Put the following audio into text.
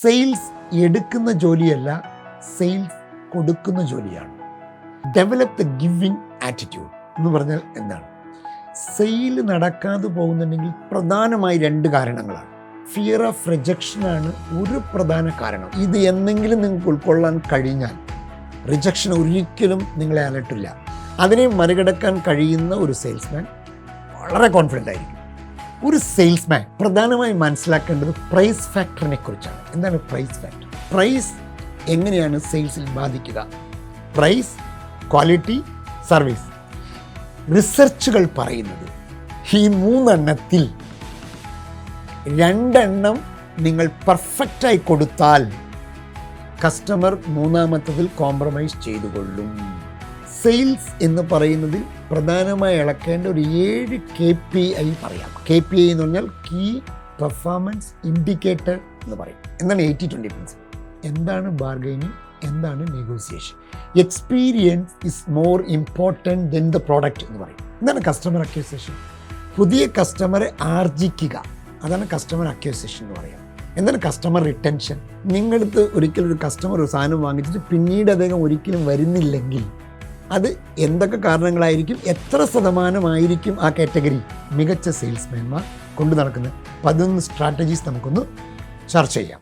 Sales എടുക്കുന്ന ജോലിയല്ല, sales കൊടുക്കുന്ന ജോലിയാണ്. ഡെവലപ്പ് ദ ഗിവിങ് ആറ്റിറ്റ്യൂഡ് എന്ന് പറഞ്ഞാൽ എന്താണ്? സെയിൽ നടക്കാതെ പോകുന്നുണ്ടെങ്കിൽ പ്രധാനമായി 2 കാരണങ്ങളാണ്. ഫിയർ ഓഫ് റിജക്ഷനാണ് ഒരു പ്രധാന കാരണം. ഇത് എന്തെങ്കിലും നിങ്ങൾക്ക് ഉൾക്കൊള്ളാൻ കഴിഞ്ഞാൽ റിജക്ഷൻ ഒരിക്കലും നിങ്ങളെ അലട്ടില്ല. അതിനെ മറികടക്കാൻ കഴിയുന്ന ഒരു സെയിൽസ്മാൻ വളരെ കോൺഫിഡൻ്റ് ആയിരിക്കും. ഒരു സെയിൽസ്മാൻ പ്രധാനമായും മനസ്സിലാക്കേണ്ടത് പ്രൈസ് ഫാക്ടറിനെ കുറിച്ചാണ്. എന്താണ് പ്രൈസ് ഫാക്ടർ? പ്രൈസ് എങ്ങനെയാണ് സെയിൽസിൽ ബാധിക്കുക? Price, quality, service. റിസർച്ചുകൾ പറയുന്നത് ഈ 3 എണ്ണത്തിൽ 2 എണ്ണം നിങ്ങൾ പെർഫെക്റ്റായി കൊടുത്താൽ കസ്റ്റമർ 3ാമത്തതിൽ കോംപ്രമൈസ് ചെയ്തുകൊള്ളും. സെയിൽസ് എന്ന് പറയുന്നതിൽ പ്രധാനമായി അളക്കേണ്ട ഒരു 7 KPI പറയാം. KPI എന്ന് പറഞ്ഞാൽ കീ പെർഫോമൻസ് ഇൻഡിക്കേറ്റർ എന്ന് പറയും. എന്താണ് 80-20 പ്രിൻസിപ്പിൾ? എന്താണ് ബാർഗൈനിങ്? എന്താണ് negotiation? Experience is more important then the product എന്ന് പറയും. എന്താണ് കസ്റ്റമർ അക്വിസിഷൻ? പുതിയ കസ്റ്റമറെ ആർജിക്കുക, അതാണ് കസ്റ്റമർ അക്വിസിഷൻ എന്ന് പറയുക. എന്താണ് കസ്റ്റമർ റിട്ടൻഷൻ? നിങ്ങളടുത്ത് ഒരിക്കലും ഒരു കസ്റ്റമർ ഒരു സാധനം വാങ്ങിച്ചിട്ട് പിന്നീട് അദ്ദേഹം ഒരിക്കലും വരുന്നില്ലെങ്കിൽ അത് എന്തൊക്കെ കാരണങ്ങളായിരിക്കും, എത്ര ശതമാനമായിരിക്കും ആ കാറ്റഗറി മികച്ച സെയിൽസ്മാൻമാർ കൊണ്ടു നടക്കുന്നത്? 11 സ്ട്രാറ്റജീസ് നമുക്കൊന്ന് ചർച്ച ചെയ്യാം.